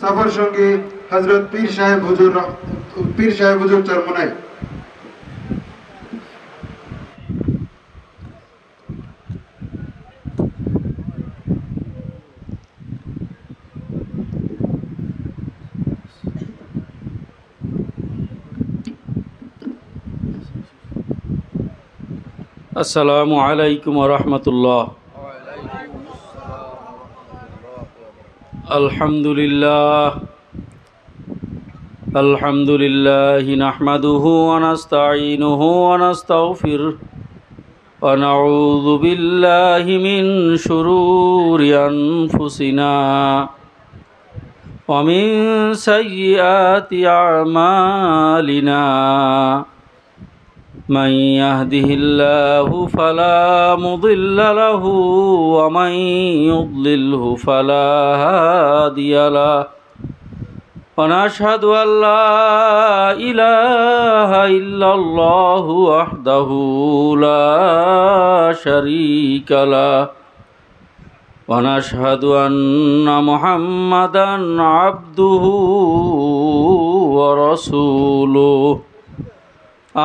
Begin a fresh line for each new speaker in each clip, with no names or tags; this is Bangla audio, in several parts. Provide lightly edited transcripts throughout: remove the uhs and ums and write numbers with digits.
সফর সঙ্গী হযরত পীর সাহেব হুজুর চরমনাই।
আসসালামু আলাইকুম ওয়া রাহমাতুল্লাহ। আলহামদুলিল্লাহ নাহমাদুহু ওয়া নাস্তাঈনুহু ওয়া নাস্তাগফিরুহ ওয়া নাউযু বিল্লাহি মিন শুরুরি আনফুসিনা ওয়া মিন সাইয়্যাতি আ'মালিনা। من يهده الله فلا مضل له ومن يضلله فلا هادي له ونشهد أن لا إله إلا الله وحده لا شريك له ونشهد أن محمدا عبده ورسوله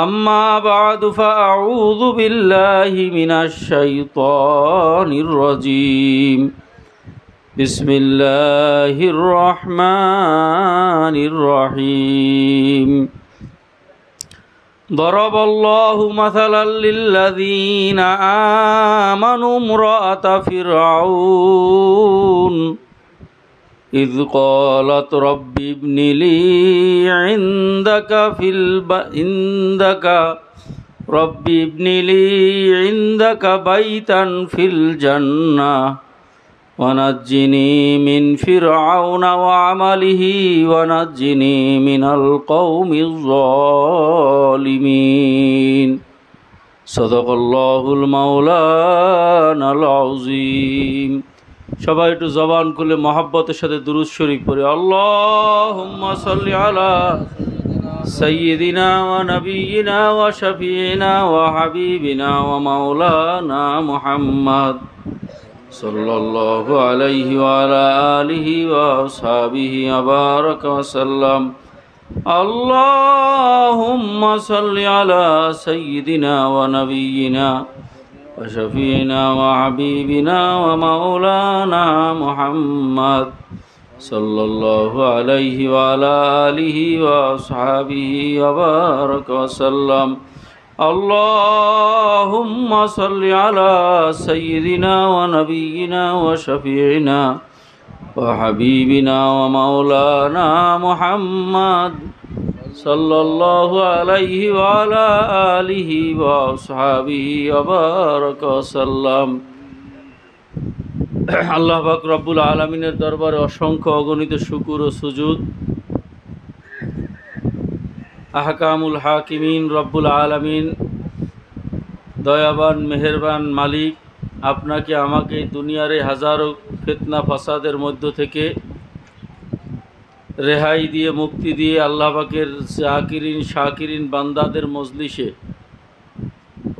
أما بعد فأعوذ بالله من الشيطان الرجيم بسم الله الرحمن الرحيم ضرب الله مثلا للذين آمنوا امرأة فرعون إذ قالت رب ابن لي عندك بيتا في الجنة ونجني من فرعون وعمله ونجني من القوم الظالمين صدق الله المولانا العظيم। সবাই একটু জবান খুলে মহব্বতের সাথে দুরূদ শরীফ পড়ি। আল্লাহুম্মা সাল্লি আলা সাইয়্যিদিনা ওয়া নাবিয়িনা ওয়া শাফিঈনা ওয়া হাবিবিনা ওয়া মাওলানা মুহাম্মদ সাল্লাল্লাহু আলাইহি ওয়া আলা আলিহি ওয়া আসহাবিহি ওয়া বারাকা ওয়া সাল্লাম। আল্লাহুম্মা সাল্লি আলা সাইয়্যিদিনা ওয়া নাবিয়িনা وشفينا وحبيبنا ومولانا محمد صلى الله عليه وعلى آله وأصحابه وبارك وسلم. اللهم صل على سيدنا ونبينا وشفيعنا وحبيبنا ومولانا محمد صلى الله عليه وعلى آله وأصحابه وبارك وسلم. আল্লাহ পাক রব্বুল আলামিনের দরবারে অসংখ্য অগণিত শুকর ও সুজুদ। আহকামুল হাকিমিন রব্বুল আলামিন দয়াবান মেহেরবান মালিক, আপনাকে আমাকে দুনিয়ার হাজারো ফিতনা ফাসাদের মধ্য থেকে রেহাই দিয়ে মুক্তি দিয়ে আল্লাহ পাকের জাকিরিন শাকিরিন বান্দাদের মজলিসে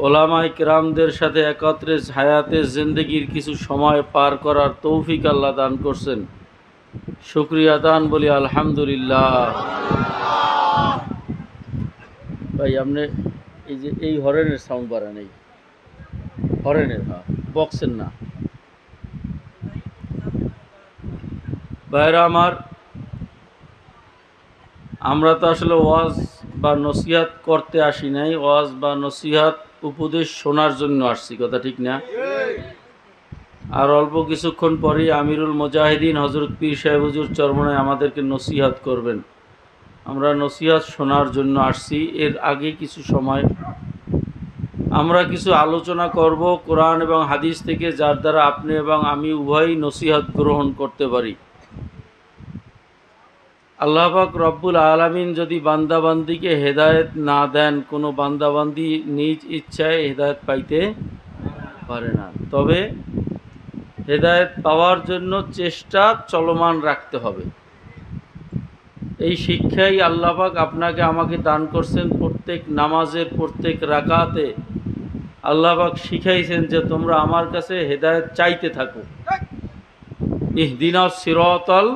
ওলামায়ে কেরামদের সাথে একত্রে হায়াতে জিন্দেগির কিছু সময় পার করার তৌফিক আল্লাহ দান করছেন। শুকরিয়া দান বলি আলহামদুলিল্লাহ। ভাই আপনি এই যে এই হরেনের সাউন্ড বাড়া নেই, হরেনের, হ্যাঁ বক্সের না। ভাইরা আমার, আমরা তো আসলে ওয়াজ বা নসিহাত করতে আসি নাই, ওয়াজ বা নসিহাত উপদেশ শোনার জন্য আসছি, কথা ঠিক না? আর অল্প কিছুক্ষণ পরেই আমিরুল মুজাহিদিন হযরত পীর সাহেব হুজুর চরমনাই আমাদেরকে নসিহাত করবেন। আমরা নসিহাত শোনার জন্য আসছি। এর আগে কিছু সময় আমরা কিছু আলোচনা করব কোরআন এবং হাদিস থেকে, যার দ্বারা আপনি এবং আমি উভয়ই নসিহাত গ্রহণ করতে পারি। আল্লাহ পাক রব্বুল আলামিন যদি বান্দাবান্দিকে হেদায়েত না দেন, কোনো বান্দাবান্দি নিজ ইচ্ছায় হেদায়েত পাইতে পারে না। তবে হেদায়েত পাওয়ার জন্য চেষ্টা চলমান রাখতে হবে। এই শিক্ষাই আল্লাহ পাক আপনাকে আমাকে দান করছেন। প্রত্যেক নামাজের প্রত্যেক রাকাতে আল্লাহ পাক শিখাইছেন যে তোমরা আমার কাছে হেদায়েত চাইতে থাকো। ইহদিনাস সিরাতাল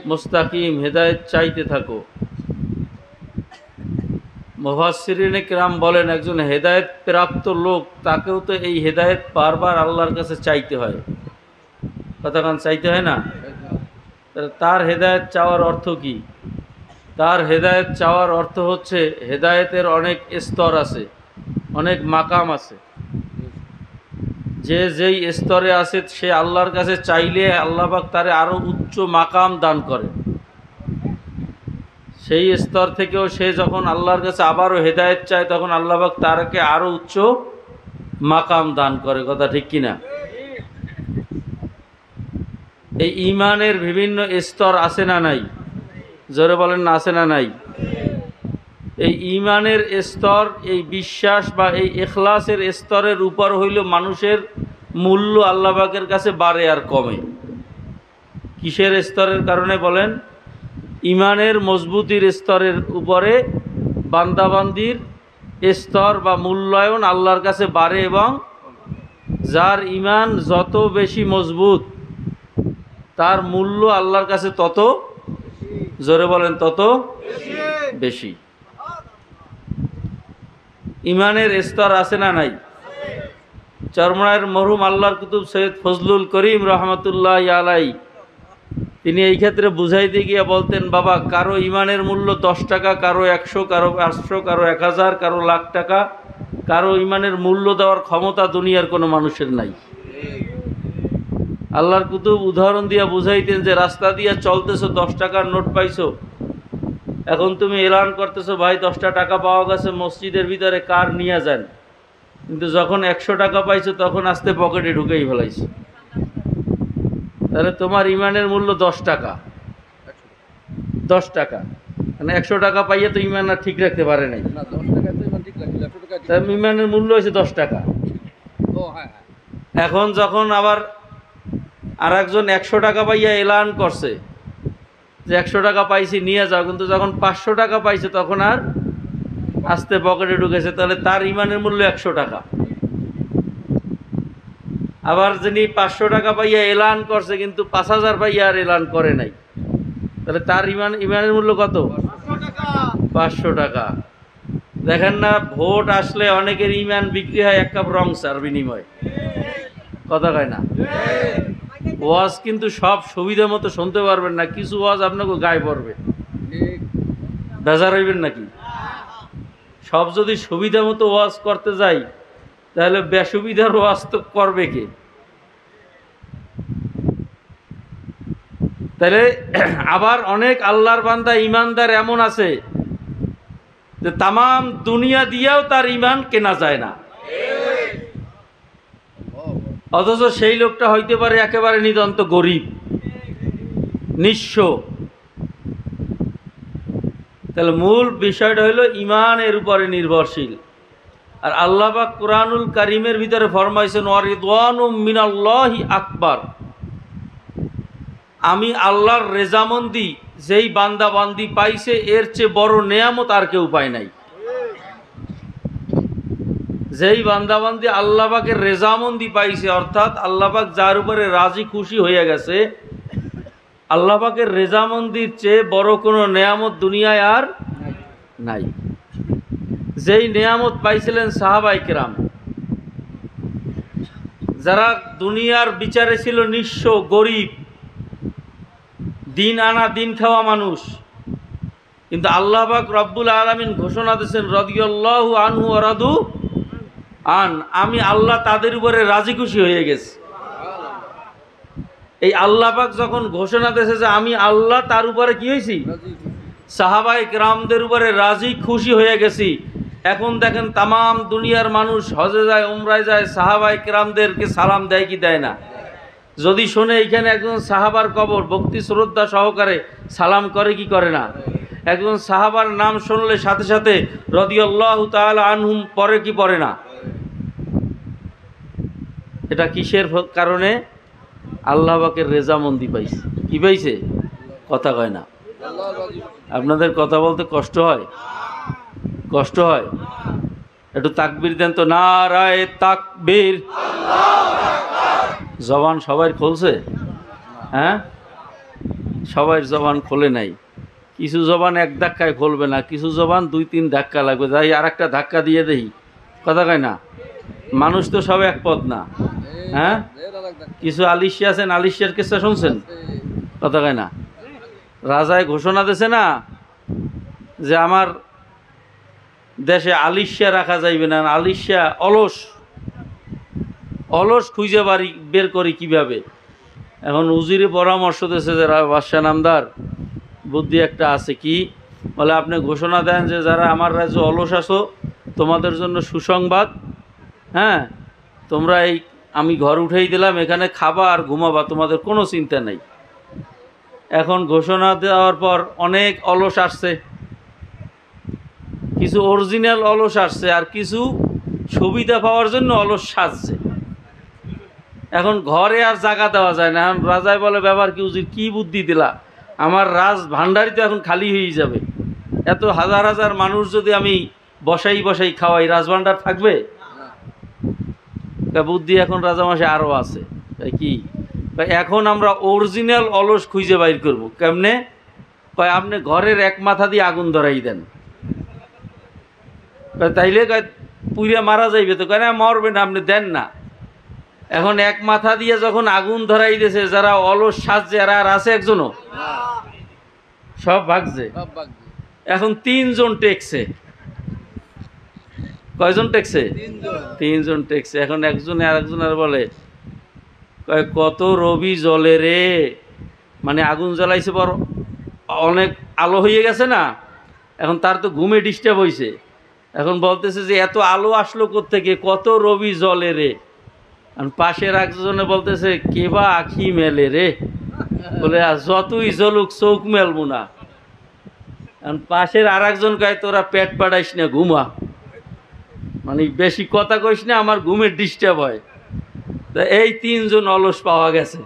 মুস্তাকিম হেদায়েত চাইতে থাকো। মুফাসসিরিনে কেরাম বলেন একজন হেদায়েত প্রাপ্ত লোক তাকেও তো এই হেদায়েত বারবার আল্লাহর কাছে চাইতে হয়। কতক্ষণ চাইতে হয় না? তার হেদায়েত চাওয়ার অর্থ কি? তার হেদায়েত চাওয়ার অর্থ হচ্ছে হেদায়েতের অনেক স্তর আছে, অনেক মাকাম আছে। যে যেই স্তরে আছে সে আল্লাহর কাছে চাইলে আল্লাহ পাক তারে আরো উচ্চ মাকাম দান করে। সেই স্তর থেকেও সে যখন আল্লাহর কাছে আবারও হেদায়েত চায় তখন আল্লাহ পাক তারকে আরো উচ্চ মাকাম দান করে। কথা ঠিক কিনা? এই ঈমানের বিভিন্ন স্তর আছে না নাই? জোরে বলেন না, আছে না নাই? এই ঈমানের স্তর, এই বিশ্বাস বা এই ইখলাসের স্তরের উপর হইল মানুষের মূল্য আল্লাহ পাকের কাছে বাড়ে আর কমে। কিসের স্তরের কারণে বলেন? ঈমানের মজবুতির স্তরের উপরে বান্দাবান্দির স্তর বা মূল্যায়ন আল্লাহর কাছে বাড়ে, এবং যার ঈমান যত বেশি মজবুত তার মূল্য আল্লাহর কাছে তত, জোরে বলেন, তত বেশি। ঈমানের স্তর আছে না নাই? চরমনায়ের মরহুম আল্লাহর কুতুব সৈয়দ ফজলুল করিম রহমতুল্লাহ আলাই তিনি এই ক্ষেত্রে বুঝাইতে গিয়ে বলতেন, বাবা, কারো ঈমানের মূল্য 10 টাকা, কারো 100, কারো 500, কারো 1000, কারো লাখ টাকা। কারো ঈমানের মূল্য দেওয়ার ক্ষমতা দুনিয়ার কোনো মানুষের নাই। আল্লাহর কুতুব উদাহরণ দিয়া বুঝাইতেন যে রাস্তা দিয়া চলতেছো, 10 টাকার নোট পাইছো, এখন তুমি এলান করতেছো, ভাই 10টা টাকা পাওয়া গেছে, মসজিদের ভিতরে কার নিয়ে যান। কিন্তু যখন 100 টাকা পাইছো তখন আস্তে পকেটে ঢুকেই ফেলাইছো। তাহলে তোমার ঈমানের মূল্য 10 টাকা, 10 টাকা, মানে 100 টাকা পাইয়ে তো ঈমান আর ঠিক রাখতে পারে নাই। ঈমানের মূল্য হয়েছে 10 টাকা। এখন যখন আবার আর একজন 100 টাকা পাইয়া এলান করছে যে 100 টাকা পাইছি নিয়ে যাও, কিন্তু যখন 500 টাকা পাইছে তখন আর আস্তে পকেটে ঢুকেছে, তাহলে তার ঈমানের মূল্য 100 টাকা। আবার যিনি 500 টাকা পাইয়া এলান করছে কিন্তু 5000 পাইয়া আর এলান করে নাই, তাহলে তার ঈমানের মূল্য কত? 500 টাকা। দেখেন না, ভোট আসলে অনেকের ঈমান বিক্রি হয় 1 কাপ রং চার বিনিময়ে। কথা কয় না? ওয়াজ কিন্তু সব সুবিধা মতো শুনতে পারবেন না, কিছু ওয়াজ আপনাকে গায়ে পড়বে, বেজার হইবেন নাকি? সব যদি সুবিধা মতো ওয়াজ করতে যাই তাহলে বেসুবিধার ওয়াজ তো করবে কে? তাহলে আবার অনেক আল্লাহর বান্দা ঈমানদার এমন আছে যে তামাম দুনিয়া দিয়েও তার ঈমান কেনা যায় না, অথচ সেই লোকটা হইতে পারে একেবারে নিতান্ত গরিব, নিঃস্ব। তাহলে মূল বিষয়টা হইল ঈমানের উপরে নির্ভরশীল। আর আল্লাহ পাক কুরআনুল কারীমের ভিতরে ফরমাইছেন, ওয়ারিদওয়ানুম মিনাল্লাহি আকবার, আমি আল্লাহর রেজামন্দি যেই বান্দা বান্দি পাইছে এর চেয়ে বড় নেয়ামত আর কেউ পায় নাই। যেই বান্দাবান্দি আল্লাহ পাকের রেজামন্দি পাইছে, অর্থাৎ আল্লাহ পাক যার উপরে রাজি খুশি হয়ে গেছে, আল্লাহ পাকের রেজামন্দির চেয়ে বড় কোনো নেয়ামত দুনিয়ায় আর নাই। যেই নেয়ামত পাইছিলেন সাহাবায়ে কেরাম, যারা দুনিয়ার বিচারে ছিল নিঃস্ব, গরিব, দিন আনা দিন খাওয়া মানুষ, কিন্তু আল্লাহ পাক রব্বুল আলামিন ঘোষণা দিয়েছেন, রাদিয়াল্লাহু আনহু ওয়া রাদু আন, আমি আল্লাহ তাদের উপরে রাজি খুশি হয়ে গেছি। এই আল্লাহ পাক যখন ঘোষণা দিয়েছে যে আমি আল্লাহ তার উপরে কি হয়েছি, সাহাবায়ে কেরামদের উপরে রাজি খুশি হয়ে গেছি। এখন দেখেন তামাম দুনিয়ার মানুষ হজে যায়, উমরায় যায়, সাহাবায়ে কেরামদেরকে সালাম দেয় কি দেয় না? যদি শোনে এইখানে একজন সাহাবার কবর, ভক্তি শ্রদ্ধা সহকারে সালাম করে কি করে না? একজন সাহাবার নাম শুনলে সাথে সাথে রাদিয়াল্লাহু তাআলা আনহুম পরে কি পড়ে না? এটা কিসের কারণে? আল্লাহ পাকের রেজামন্দি পাইছে। কি পাইছে? কথা কয় না। আপনাদের কথা বলতে কষ্ট হয়? কষ্ট হয়? একটু তাকবীর দেন তো, নারায়ে তাকবীর। জবান সবাই খুলছে? হ্যাঁ, সবাই জবান খোলে নাই, কিছু জবান এক ধাক্কায় খুলবে না, কিছু জবান 2-3 ধাক্কা লাগবে, যাই আর একটা ধাক্কা দিয়ে দেই, কথা কয় না? মানুষ তো সব এক পথ না। হ্যাঁ, কিছু আলিশি আছেন, আলিশিয়ার কেসটা শুনছেন, কথা কয় না? রাজায় ঘোষণা দিয়েছে না যে আমার দেশে আলিশিয়া রাখা যাইবে না, আলিশিয়া অলস অলস খুঁজে বাড়ি বের করি কিভাবে। এখন উজিরে পরামর্শ দিয়েছে যে বাদশাহ নামদার বুদ্ধি একটা আছে, কি বলে, আপনি ঘোষণা দেন যে যারা আমার রাজ্যে অলস আছো তোমাদের জন্য সুসংবাদ, হ্যাঁ, তোমরা এই আমি ঘর উঠেই দিলাম, এখানে খাবা আর ঘুমাবা, তোমাদের কোনো চিন্তা নেই। এখন ঘোষণা দেওয়ার পর অনেক অলস আসছে, কিছু অরিজিনাল অলস আসছে আর কিছু সুবিধা পাওয়ার জন্য অলস সাজছে। এখন ঘরে আর জায়গা দেওয়া যায় না। এখন রাজায় বলে, ব্যাপার কি উজির, কি বুদ্ধি দিলা, আমার রাজ ভান্ডারি তো এখন খালি হয়ে যাবে, এত হাজার হাজার মানুষ যদি আমি বসাই বসাই খাওয়াই, রাজভান্ডার থাকবে? বুদ্ধি এখন রাজামশাই আরও আছে। কি এখন আমরা অরিজিনাল অলস খুঁজে বাইর করব কেমনে? কয় আপনি ঘরের এক মাথা দিয়ে আগুন ধরাই দেন, তাইলে পুড়িয়া মারা যাইবে তো, কেন মরবে না, আপনি দেন না। এখন এক মাথা দিয়ে যখন আগুন ধরাই দিয়েছে, যারা অলস সাজছে আর আছে একজনও, সব ভাগছে। এখন 3 জন টেকছে। কয়জন টেকছে? 3 জন টেকছে। এখন একজনে আরেকজনের বলে, কত রবি জলে রে, মানে আগুন জ্বালাইছে পর অনেক আলো হয়ে গেছে না, এখন তার তো ঘুমে ডিস্টার্ব হয়েছে। এখন বলতেছে যে এত আলো আসলো কোত্থেকে, কত রবি জলে রে। পাশের একজনে বলতেছে, কেবা আখি মেলে রে, বলে যতই জ্বলুক চোখ মেলবো না। পাশের আর একজন কয়, তোরা পেট পাড়াইস না, ঘুমা, মানে বেশি কথা কইস না, আমার ঘুমের ডিস্টার্ব হয়। তা এই 3 জন অলস পাওয়া গেছে,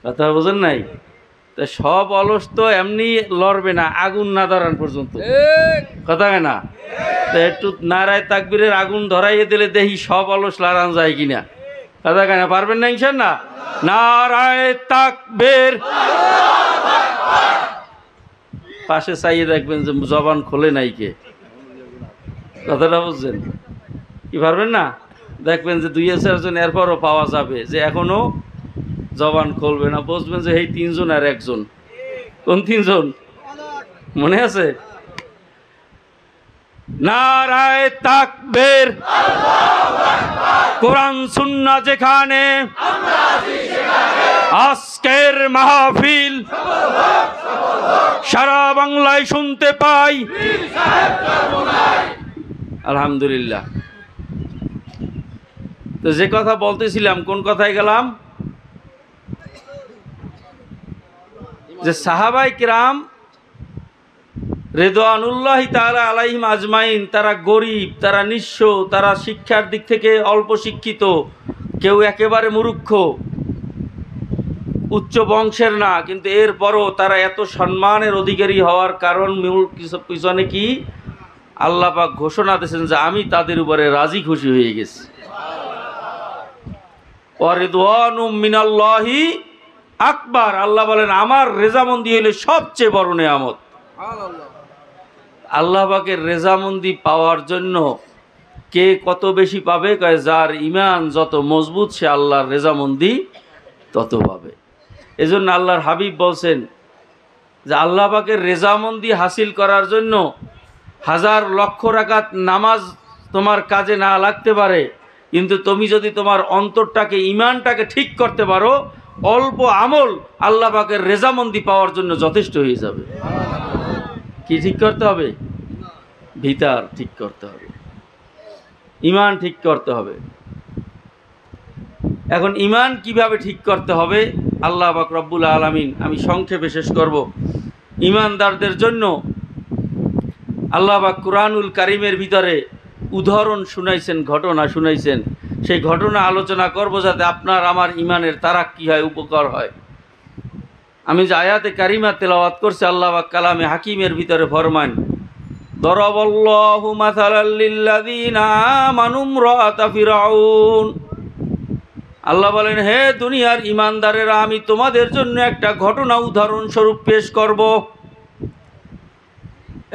কথা বোঝেন নাই? তা সব অলস তো এমনি লড়বে না আগুন না ধরান পর্যন্ত, কথা হয় না? তা একটু নারায় তাকবীরের আগুন ধরাইয়ে দিলে দেখি সব অলস লড়ান যায় কিনা, কথা হয় না? পারবেন না ইনশাআল্লাহ? নারায় তাকবীর। পাশে চাইয়ে দেখবেন যে জবান খোলে নাই কে, কথাটা বুঝছেন কি? পারবেন না? দেখবেন যে 2-4 জন এরপরও পাওয়া যাবে যে এখনো জবান খুলবে না, বুঝবেন যে এই 3 জন আর একজন। কোন 3 জন মনে আছে? নারায়ে তাকবীর, কোরআন সুন্নাহ যেখানে, আজকের মাহফিল সারা বাংলায় শুনতে পাই, আলহামদুলিল্লাহ। তো যে কথা বলতেছিলাম, কোন কথায় গেলাম? যে সাহাবায়ে কিরাম রিদওয়ানুল্লাহি তাআলা আলাইহিম আজমাইন, তারা গরিব, তারা নিঃস্ব, তারা শিক্ষার দিক থেকে অল্প শিক্ষিত, কেউ একেবারে মূর্খ, উচ্চ বংশের না, কিন্তু এরপরও তারা এত সম্মানের অধিকারী হওয়ার কারণ পিছনে কি? আল্লাহ পাক ঘোষণা দিয়েছেন যে আমি তাদের উপরে রাজি খুশি হয়ে গেছি। ওয়ারিদওয়ানুম মিনাল্লাহি আকবার, আল্লাহ বলেন আমার রেজামন্দি হইলে সবচেয়ে বড় নেয়ামত। আল্লাহ পাকের রেজামন্দি পাওয়ার জন্য কে কত বেশি পাবে? কয় যার ঈমান যত মজবুত সে আল্লাহর রেজামন্দি তত পাবে। এজন্য আল্লাহর হাবিব বলছেন যে আল্লাহ পাকের রেজামন্দি হাসিল করার জন্য 1000 লক্ষ রাকাত নামাজ তোমার কাজে না লাগতে পারে, কিন্তু তুমি যদি তোমার অন্তরটাকে, ঈমানটাকে ঠিক করতে পারো, অল্প আমল আল্লাহ পাকের রেজামন্দি পাওয়ার জন্য যথেষ্ট হয়ে যাবে। কি ঠিক করতে হবে? ভিতর ঠিক করতে হবে, ঈমান ঠিক করতে হবে। এখন ঈমান কিভাবে ঠিক করতে হবে? আল্লাহ পাক রব্বুল আলামিন, আমি সংক্ষেপে শেষ করব, ঈমানদারদের জন্য আল্লাহ পাক কুরআনুল কারীমের ভিতরে উদাহরণ শুনাইছেন, ঘটনা শুনাইছেন। সেই ঘটনা আলোচনা করব যাতে আপনার আমার ঈমানের তারাক্কি হয়, উপকার হয়। আমি যে আয়াতে কারিমা তেলাওয়াত করছি, আল্লাহ পাক কালামে হাকিমের ভিতরে ফরমান, দরাবাল্লাহু মাসালাল লিল্লাযীনা আমানু ইমরাআতা ফিরআউন। আল্লাহ বলেন, হে দুনিয়ার ইমানদারেরা, আমি তোমাদের জন্য একটা ঘটনা উদাহরণস্বরূপ পেশ করব।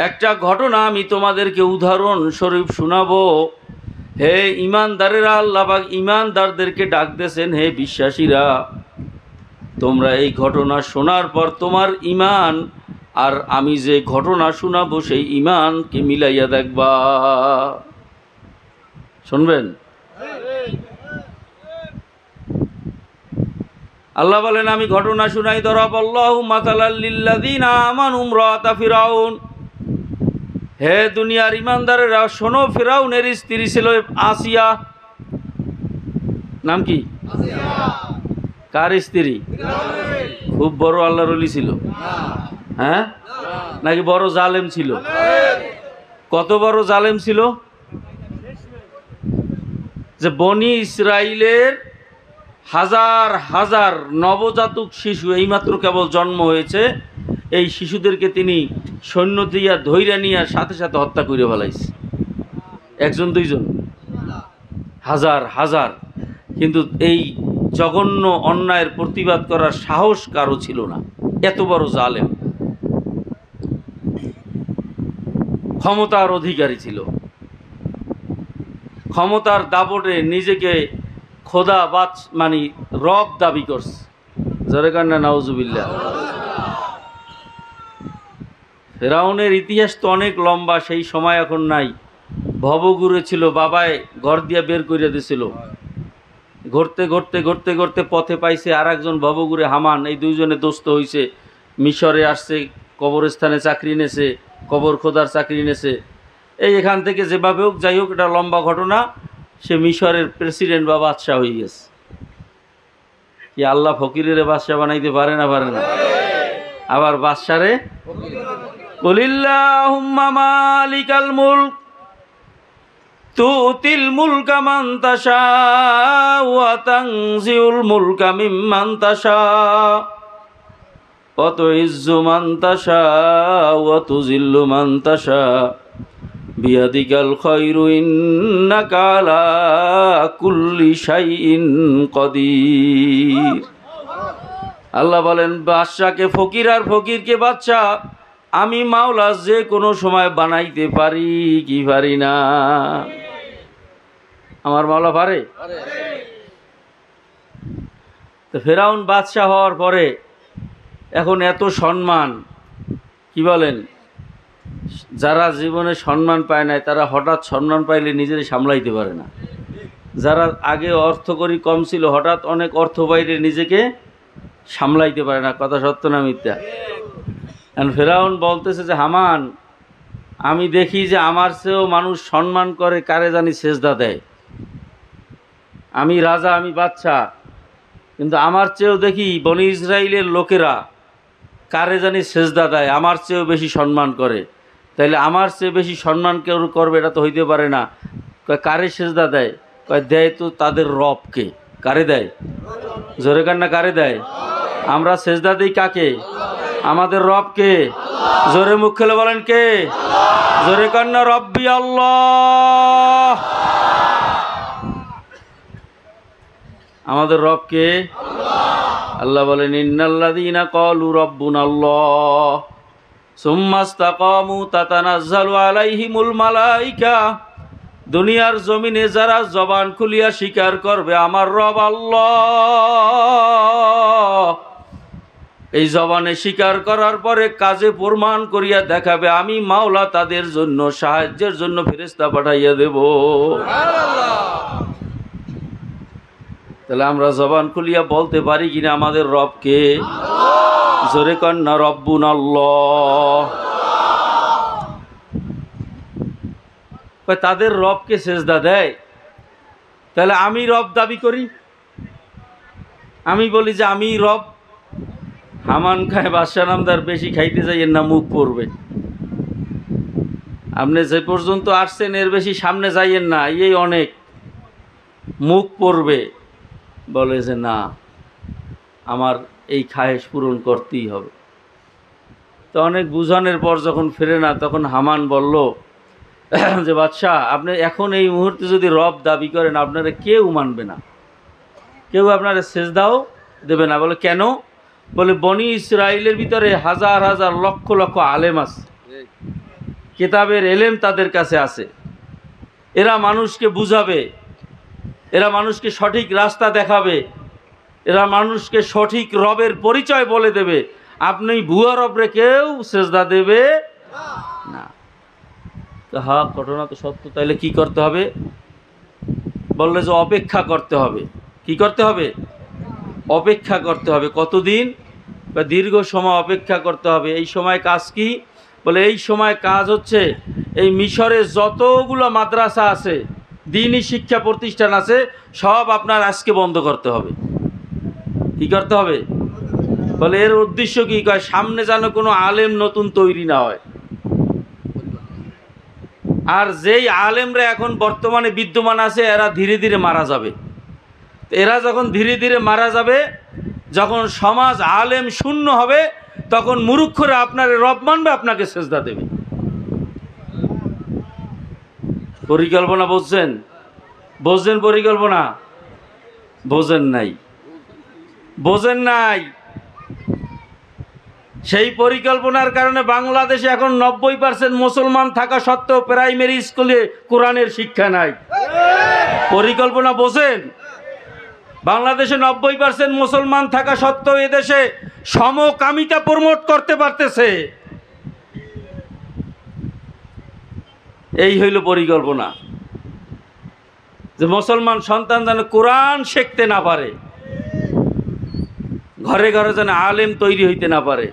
একটা ঘটনা আমি তোমাদেরকে উদাহরণস্বরূপ শোনাবো। হে ইমানদারেরা, আল্লাহ পাক ইমানদারদেরকে ডাকতেছেন, হে বিশ্বাসীরা, তোমরা এই ঘটনা শোনার পর তোমার ঈমান আর আমি যে ঘটনা শোনাবো সেই ঈমানকে মিলাইয়া দেখবা। শুনবেন? আল্লাহ বলেন, আমি ঘটনা শুনাই। দরাবাল্লাহু মাতালাল লিল্লাযিনা আমানু ইমরাতা ফিরাউন। হে দুনিয়ার ইমানদারেরা, শোনো, ফিরাউনের স্ত্রী ছিল আসিয়া। নাম কি? কার স্ত্রী? খুব বড় আল্লাহর ওলি ছিল? হ্যাঁ, নাকি বড় জালেম ছিল? কত বড় জালেম ছিল যে বনি ইসরাইলের হাজার হাজার নবজাতক শিশু এইমাত্র কেবল জন্ম হয়েছে, এই শিশুদেরকে তিনি সৈন্য দিয়া ধৈর্য নিয়ে সাথে সাথে হত্যা করে ফেলাইছে। একজন দুইজন, হাজার হাজার। কিন্তু এই জঘন্য অন্যায়ের প্রতিবাদ করার সাহস কারো ছিল না। এত বড় জালেম, ক্ষমতার অধিকারী ছিল, ক্ষমতার দাপটে নিজেকে খোদা মানে রব দাবি করছে। জোরে কান্না নাউজুবিল্লাহ। ফেরাউনের ইতিহাস তো অনেক লম্বা, সেই সময় এখন নাই। ভবঘুরে ছিল, বাবায় ঘর দিয়া বের করে দিয়েছিল। ঘুরতে ঘুরতে ঘুরতে ঘুরতে পথে পাইছে আর একজন ভবঘুরে, হামান। এই দুইজনে দোস্ত হইছে, মিশরে আসছে, কবরস্থানে চাকরি নেছে, কবর খোদার চাকরি নেছে। এই এখান থেকে যেভাবে হোক, যাই হোক, এটা লম্বা ঘটনা, সে মিশরের প্রেসিডেন্ট বা বাদশাহ হয়ে গেছে। কি আল্লাহ ফকিরের বাদশাহ বানাইতে পারে না? পারে না? আবার বাদশারে কুলিল্লাহুম্মা মালিকাল মুলক তুতিল মুলকা মান তাশা ওয়া তানজিউল মুলকা মিম্মান তাশা ওয়া তুইজ্জু মান তাশা ওয়া তুযিল্লু মান তাশা বিয়াদিকাল খায়রু ইন্নাকা আলা কুল্লি শাইইন কাদির। আল্লাহ বলেন, বাদশাকে ফকির আর ফকিরকে বাদশা আমি মাওলা যে কোনো সময় বানাইতে পারি কি পারি না? আমার মাওলা পারে? তো ফেরাউন বাদশা হওয়ার পরে এখন এত সম্মান, কি বলেন, যারা জীবনে সম্মান পায় নাই তারা হঠাৎ সম্মান পাইলে নিজেরা সামলাইতে পারে না। যারা আগে অর্থকরী কম ছিল, হঠাৎ অনেক অর্থ পাইলে নিজেকে সামলাইতে পারে না। কথা সত্য না মিথ্যা? এখন ফেরাউন বলতেছে যে, হামান, আমি দেখি যে আমার চেয়েও মানুষ সম্মান করে কারে জানি সেজদা দেয়। আমি রাজা, আমি বাদশা, কিন্তু আমার চেয়েও দেখি বনি ইসরাইলের লোকেরা কারে জানি সেজদা দেয়, আমার চেয়েও বেশি সম্মান করে। তাইলে আমার চেয়ে বেশি সম্মান কেউ করবে এটা তো হইতে পারে না। কয় কারে সেজদা দেয়? কয় দেয় তো তাদের রবকে। কারে দেয়? জোরে কান্না, কারে দেয়? আমরা সেজদা দিই কাকে? আমাদের রবকে। জোরে মুখ খুলে বলেন কে? জোরে কান্না, রব্বি আল্লাহ। আমাদের রবকে। আল্লাহ বলেন, ইন্নাল্লাযীনা ক্বালু রাব্বুনাল্লাহ সুম্মা ইসতাকামু তাতানাজ্জালু আলাইহিমুল মালাইকা। দুনিয়ার জমিনে যারা জবান খুলিয়া স্বীকার করবে আমার রব আল্লাহ, এই জবানে স্বীকার করার পরে কাজে প্রমাণ করিয়া দেখাবে, আমি মাওলা তাদের জন্য সাহায্যের জন্য ফেরেশতা পাঠাইয়া দেব। তাহলে আমরা জবান খুলিয়া বলতে পারি কিনা আমাদের রবকে? জোরে কন্যা, রব্বুনাল্লাহ। তাদের রবকে সেজদা দেয়, তাহলে আমি রব দাবি করি, আমি বলি যে আমি রব। হামান খায়, বাদশা নামদার, বেশি খাইতে যাইয়েন না, মুখ পড়বে। আপনি যে পর্যন্ত আসছেন এর বেশি সামনে যাইয়েন না, এই অনেক, মুখ পড়বে। বলে যে না, আমার এই খায়েশ পূরণ করতেই হবে। তো অনেক বুঝানোর পর যখন ফেরে না, তখন হামান বলল যে বাদশা, আপনি এখন এই মুহূর্তে যদি রব দাবি করেন আপনারা কেউ মানবে না। কেউ আপনার সেজদাও দেবে না। বলে কেন? বলে বনি ইসরাইলের ভিতরে হাজার হাজার লক্ষ লক্ষ আলেম আছে, কিতাবের এলেম তাদের কাছে আছে, এরা মানুষকে বুঝাবে, এরা মানুষকে সঠিক রাস্তা দেখাবে, এরা মানুষকে সঠিক রবের পরিচয় বলে দেবে। আপনি ভুয়া রবরে কেউ সেজদা দেবে না। হ্যাঁ, ঘটনা তো সত্য। তাইলে কি করতে হবে? বললে যে অপেক্ষা করতে হবে। কি করতে হবে? অপেক্ষা করতে হবে। কতদিন? বা দীর্ঘ সময় অপেক্ষা করতে হবে। এই সময় কাজ কি? বলে এই সময় কাজ হচ্ছে এই মিশরে যতগুলো মাদ্রাসা আছে, দ্বীনি শিক্ষা প্রতিষ্ঠান আছে, সব আপনার আজকে বন্ধ করতে হবে। কি করতে হবে? বলে এর উদ্দেশ্য কি? কয় সামনে যেন কোনো আলেম নতুন তৈরি না হয়। আর যেই আলেমরা এখন বর্তমানে বিদ্যমান আছে এরা ধীরে ধীরে মারা যাবে। এরা যখন ধীরে ধীরে মারা যাবে, যখন সমাজ আলেম শূন্য হবে, তখন মূর্খরা আপনার রব মানবে, আপনাকে সেজদা দেবে। পরিকল্পনা বুঝছেন? বোঝেন পরিকল্পনা? বোঝেন নাই, বোঝেন নাই। সেই পরিকল্পনার কারণে বাংলাদেশে এখন 90% মুসলমান থাকা সত্ত্বেও প্রাইমারি স্কুলে কোরআনের শিক্ষা নাই। পরিকল্পনা বোঝেন? বাংলাদেশে 90% মুসলমান থাকা সত্ত্বেও এদেশে সমকামিতা প্রমোট করতে পারতেছে। এই হইল পরিকল্পনা, যে মুসলমান সন্তান যেন কোরআন শিখতে না পারে, ঘরে ঘরে যেন আলেম তৈরি হইতে না পারে।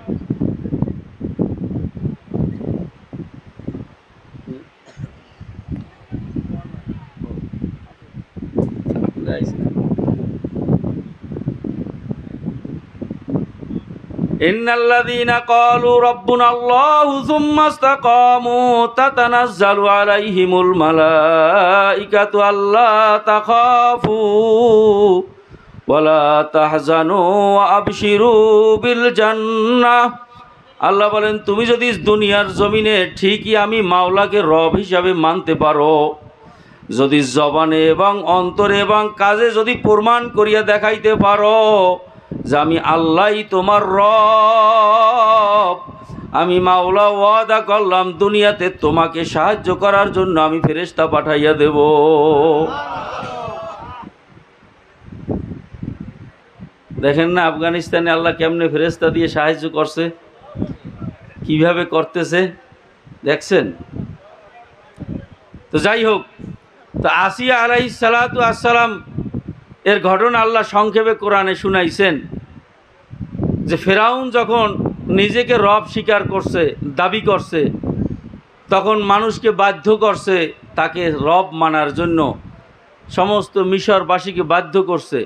ইন্নাল্লাযীনা ক্বালু রাব্বুনাল্লাহু সুম্মা ইসতাকামু তাতানাজ্জালু আলাইহিমুল মালাইকাতু আল্লা তাখাফু ওয়ালা তাহজানু ওয়া আবশিরু বিল জান্নাহ। আল্লাহ বলেন, তুমি যদি দুনিয়ার জমিনে ঠিকই আমি মাওলাকে রব হিসাবে মানতে পারো, যদি জবানে এবং অন্তরে এবং কাজে যদি প্রমাণ করিয়া দেখাইতে পারো যে আমি আল্লাহই তোমার রব, আমি মাওলা ওয়াদা করলাম দুনিয়াতে তোমাকে সাহায্য করার জন্য আমি ফেরেশতা পাঠাইয়া দেব। দেখেন না আফগানিস্তানে আল্লাহ কেমনে ফেরেশতা দিয়ে সাহায্য করছে, কিভাবে করতেছে দেখছেন? তো যাই হোক, তো আসিয়া আলাইহিস সালাতু আসসালাম এর ঘটনা আল্লাহ সংক্ষেপে কোরআনে শুনাইছেন, যে ফেরাউন যখন নিজেকে রব স্বীকার করছে, দাবি করছে, তখন মানুষকে বাধ্য করছে তাকে রব মানার জন্য, সমস্ত মিশরবাসীকে বাধ্য করছে।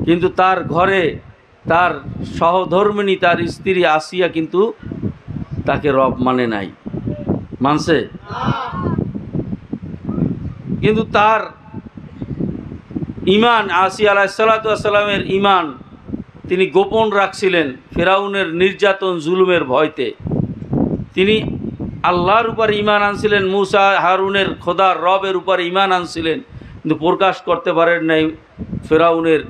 কিন্তু তার ঘরে তার সহধর্মিণী, তার স্ত্রী আসিয়া কিন্তু তাকে রব মানে নাই। মানছে? কিন্তু তার ইমান, আসিয়া আলাইহিস সালাতু ওয়াসসালামের ইমান তিনি গোপন রাখছিলেন ফেরাউনের নির্যাতন জুলুমের ভয়তে। তিনি আল্লাহর উপর ইমান আনছিলেন, মুসা হারুনের খোদার রবের উপর ইমান আনছিলেন, কিন্তু প্রকাশ করতে পারেন নাই ফেরাউনের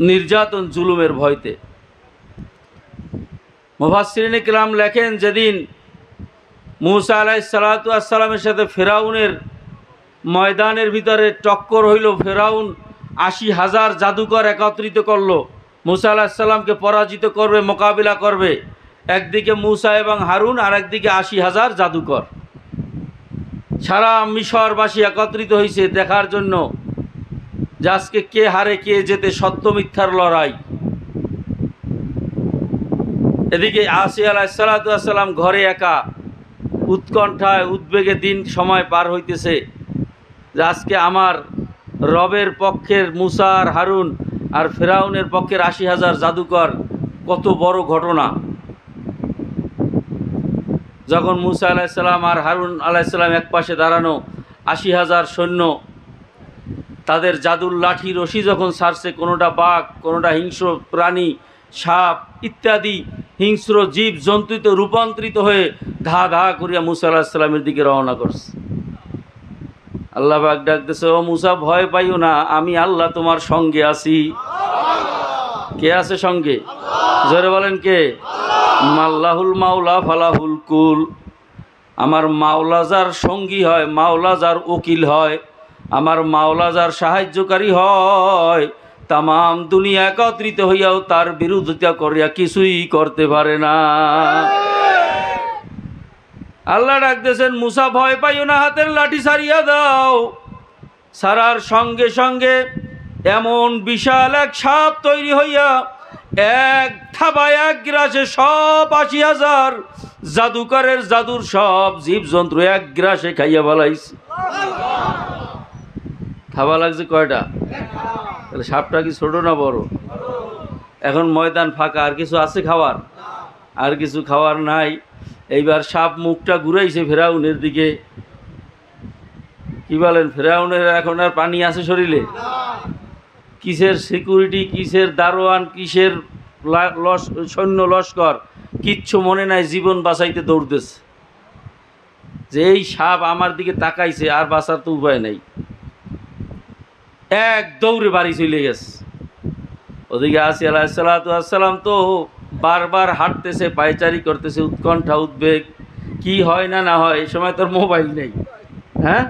নির্যাতন জুলুমের ভয়তে। মুফাসসিরিনে কিরাম লেখেন, যেদিন মুসা আলাইহিস সালাতু ওয়াসসালামের সাথে ফেরাউনের ময়দানের ভিতরে টক্কর হইল, ফেরাউন ৮০,০০০ জাদুকর একত্রিত করলো, মুসা আলাইহিস সালামকে পরাজিত করবে, মোকাবিলা করবে। একদিকে মুসা এবং হারুন, আর একদিকে ৮০,০০০ জাদুকর। সারা মিশরবাসী একত্রিত হয়েছে দেখার জন্য যে আজকে কে হারে কে জেতে, সত্য মিথ্যার লড়াই। এদিকে আসিয়া আলাইহিস সালাতু ওয়াসসালাম ঘরে একা, উৎকণ্ঠায় উদ্বেগে দিন সময় পার হইতেছে, যে আজকে আমার রবের পক্ষের মুসা আর হারুন আর ফেরাউনের পক্ষের ৮০,০০০ জাদুকর, কত বড় ঘটনা। যখন মুসা আলাইহিস সালাম আর হারুন আলাইহিস সালাম এক পাশে দাঁড়ানো, ৮০,০০০ সৈন্য তাদের জাদুর লাঠি রশি যখন ছাড়ছে, কোনোটা বাঘ, কোনোটা হিংস্র প্রাণী, সাপ ইত্যাদি হিংস্র জীব জন্তুতে রূপান্তরিত হয়ে ধা ধা করিয়া মুসা আলাইহিস সালামের দিকে রওনা করছে। আল্লাহ পাক ডাকতেছে, ও মুসা ভয় পাইও না, আমি আল্লাহ তোমার সঙ্গে আছি। কে আছে সঙ্গে? জোরে বলেন কে? মাল্লাহুল মাওলা ফালাহুল কুল। আমার মাওলা যার সঙ্গী হয়, মাওলা যার উকিল হয়, আমার মাওলা যার সাহায্যকারী হয়, তামাম দুনিয়া একত্রিত হইয়াও তার বিরোধিতা করিয়া কিছুই করতে পারে না। আল্লাহ ডাকতেছেন, মুসা ভয় পাইও না, হাতের লাঠি ছাড়িয়া দাও। ছাড়ার সঙ্গে সঙ্গে এমন বিশাল এক সাপ তৈরি হইয়া এক থাবায় এক গ্রাসে সব ৮০,০০০ জাদুকরের জাদুর সব জীবজন্তু এক গ্রাসে খাইয়া ফেলাইছে। থাবা লাগছে কয়টা? তাহলে সাপটা কি ছোট না বড়? এখন ময়দান ফাঁকা, আর কিছু আছে খাওয়ার? আর কিছু খাওয়ার নাই। এইবার সাপ মুখটা ঘুরাইছে ফেরাউনের দিকে। কি বলেন, ফেরাউনের এখন আর পানি আছে শরীরে? কিসের সিকিউরিটি, কিসের দারোয়ান, কিসের সৈন্য লস্কর কিচ্ছু মনে নাই, জীবন বাঁচাইতে দৌড়তেছে। যে এই সাপ আমার দিকে তাকাইছে, আর বাঁচার তো উপায় নাই, এক দৌড়ে বাড়ি চলে গেছে। ওদিকে আসিয়া আলাইহিসসালাম তো বারবার হাঁটতেছে, পায়চারি করতেছে, উৎকণ্ঠা উদ্বেগ, কি হয় না না হয়। এই সময় তোর মোবাইল নেই, হ্যাঁ,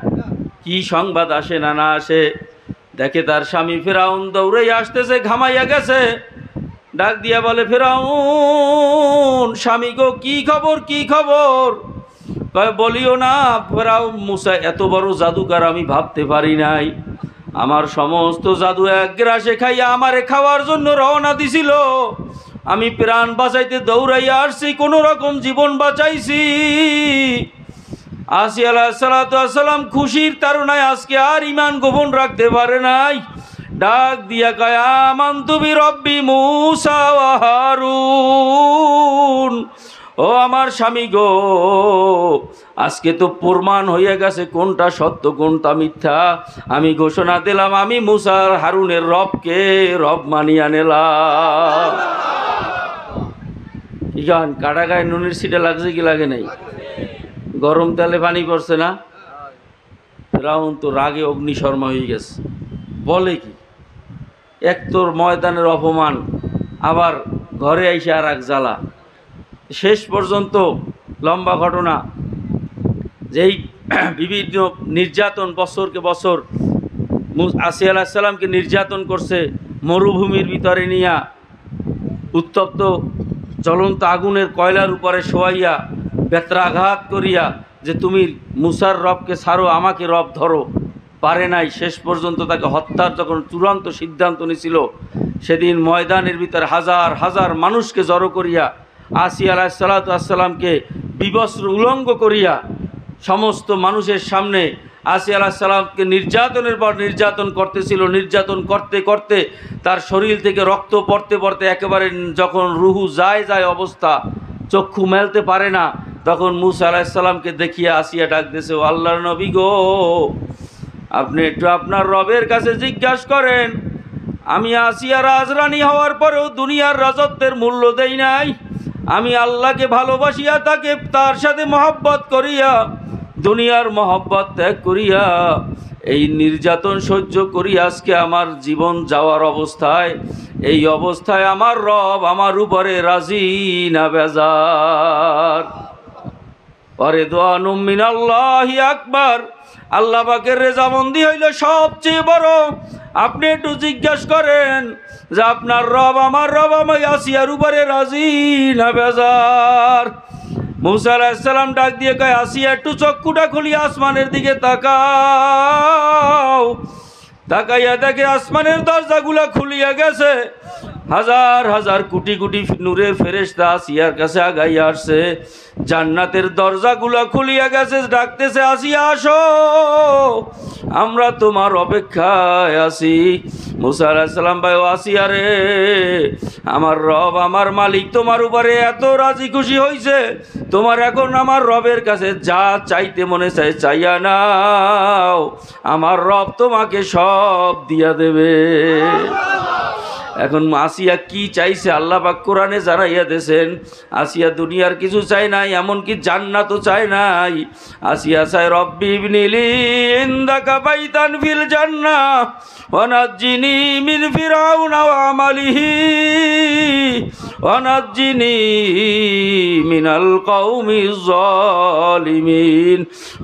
কি সংবাদ আসে না না আসে। দেখে তার স্বামী ফেরাউন দৌড়েই আসতেছে, ঘামাইয়া গেছে। ডাক দিয়া বলে, ফেরাউন স্বামী গো, কি খবর কি খবর? কয়, বলিও না ফেরাউন, মুসা এত বড় জাদুকর আমি ভাবতে পারি নাই। আমার সমস্ত জাদু এক গ্রাসে খাইয়া আমারে খাওয়ার জন্য রওনা দিছিল। আমি প্রাণ বাঁচাইতে দৌড়াইয়া আসছি, কোনো রকম জীবন বাঁচাইছি। আসিয়া আলাইহিসসালাম খুশির তাড়নায় আজকে আর ঈমান গোপন রাখতে পারে নাই। ডাক দিয়া কয়, আমানতু বিরব্বি মূসা ওয়া হারুন। ও আমার স্বামী গো, আজকে তো প্রমাণ হয়ে গেছে কোনটা সত্য কোনটা মিথ্যা। আমি ঘোষণা দিলাম, আমি মূসা আর হারুনের রবকে রব মানিয়া নিলাম। কি গান, কাটা গায়ে নুনের সিটে লাগছে কি লাগে নাই? গরম তেলে পানি পড়ছে না? ফেরাউন তো রাগে অগ্নিশর্মা হয়ে গেছে। বলে কি, এক তোর ময়দানের অপমান, আবার ঘরে আইসে আর এক জ্বালা। শেষ পর্যন্ত লম্বা ঘটনা, যেই বিভিন্ন নির্যাতন বছরকে বছর আসিয়া আলাইহিসসালামকে নির্যাতন করছে, মরুভূমির ভিতরে নিয়া উত্তপ্ত জ্বলন্ত আগুনের কয়লার উপরে শোয়াইয়া বেত্রাঘাত করিয়া যে তুমি মুসার রবকে ছাড়ো, আমাকে রব ধরো, পারে নাই। শেষ পর্যন্ত তাকে হত্যার যখন চূড়ান্ত সিদ্ধান্ত নিয়েছিল, সেদিন ময়দানের ভিতরে হাজার হাজার মানুষকে জড়ো করিয়া আসিয়া আলাইহিসসালামকে বিবস্ত্র উলঙ্গ করিয়া সমস্ত মানুষের সামনে আসিয়া আলাইহিসসালামকে নির্যাতনের পর নির্যাতন করতেছিল। নির্যাতন করতে করতে তার শরীর থেকে রক্ত পড়তে পড়তে একেবারে যখন রুহু যায় অবস্থা, চক্ষু মেলতে পারে না, তখন মূসা আলাইহিসসালামকে দেখিয়া আসিয়া ডাক দিয়েছে, ও আল্লাহর নবী গো, আপনি একটু আপনার রবের কাছে জিজ্ঞাসা করেন, আমি আসিয়া রাজরানী হওয়ার পরেও দুনিয়ার রাজত্বের মূল্য দেই নাই। আমি আল্লাহকে ভালোবাসিয়া তাকে তার সাথে মহব্বত করিয়া দুনিয়ার মহব্বত ত্যাগ করিয়া এই নির্যাতন সহ্য করি আজকে আমার জীবন যাওয়ার অবস্থায়, এই অবস্থায় আমার রব আমার উপরে রাজি না বেজার। পরে দোয়ানুম মিনাল্লাহি আকবার, আল্লাহ পাকের রেজামন্দি হইল সবচেয়ে বড়। আপনি একটু জিজ্ঞাসা করেন যে আপনার রব আমার রব আমি আসিয়ার উপরে রাজি না বেজার। মূসা আলাইহিস সালাম ডাক দিয়ে কয়, আসিয়া একটু চক্ষুটা খুলি আসমানের দিকে তাকাও। তাকাইয়া দেখে আসমানের দরজাগুলা খুলিয়া গেছে, হাজার হাজার কোটি কোটি নূরের ফেরেশতা আসিয়ার কাছে আগাইয়া আসছে। জান্নাতের দরজাগুলা খুলিয়া গেছে, ডাকতেছে, আসিয়া আসো, আমরা তোমার অপেক্ষায় আছি। মূসা আলাইহিস সালাম ভাই, ও আসিয়া রে, আমার রব আমার মালিক তোমার উপরে এত রাজি খুশি হইছে, তোমার এখন আমার রবের কাছে যা চাইতে মনে চায় চাইয়া নাও, আমার রব তোমাকে সব দিয়া দেবে। এখন আসিয়া কি চাইছে আল্লাহ পাক কোরআনে জানাইয়া দিয়েছেন। আসিয়া দুনিয়ার কিছু চাই নাই, এমনকি জান্নাতও চায় নাই। আসিয়া চায় রব্বি ইবনিলি ইনদাকা বাইতান ফিল জান্নাহ ওয়া নাজ্জিনি মিন ফিরাউনা ওয়া আমালিহি ওয়া নাজ্জিনি মিনাল কওমিজ জালিমিন।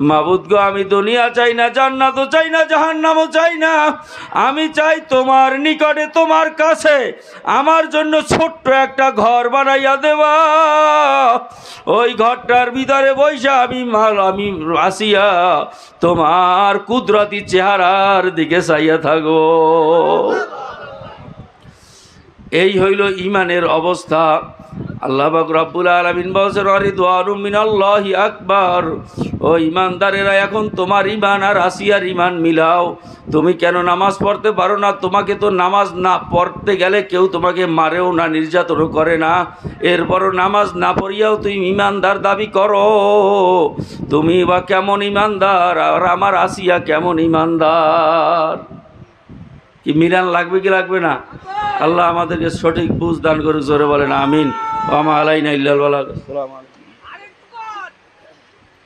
মাবুদ গো, আমি দুনিয়া চাই না, জান্নাতও চাই না, জাহান্নামও চাই না। আমি চাই তোমার নিকটে, তোমার কাছে আমার জন্য ছোট্ট একটা ঘর বানাইয়া দেবা। ওই ঘরটার ভিতরে বৈশা আমি আসিয়া তোমার কুদরতি চেহারার দিকে চাইয়া থাকো। এই হইল ইমানের অবস্থা। আল্লাহ পাক রব্বুল আলামিন বলেছেন রিদওয়ানুম মিনাল্লাহি আকবার। ও ইমানদারেরা, এখন তোমার ইমান আর আসিয়ার ইমান মিলাও। তুমি কেন নামাজ পড়তে পারো না? তোমাকে তো নামাজ না পড়তে গেলে কেউ তোমাকে মারেও না, নির্যাতনও করে না। এরপরও নামাজ না পড়িয়াও তুমি ইমানদার দাবি করো। তুমি বা কেমন ইমানদার, আর আমার আসিয়া কেমন ইমানদার? কি মিলান লাগবে কি লাগবে না? আল্লাহ আমাদেরকে সঠিক বুঝ দান করে, জোরে বলেন আমিন। ওয়া মা আলাইনা ইল্লাল বালাগ। আসসালামু আলাইকুম।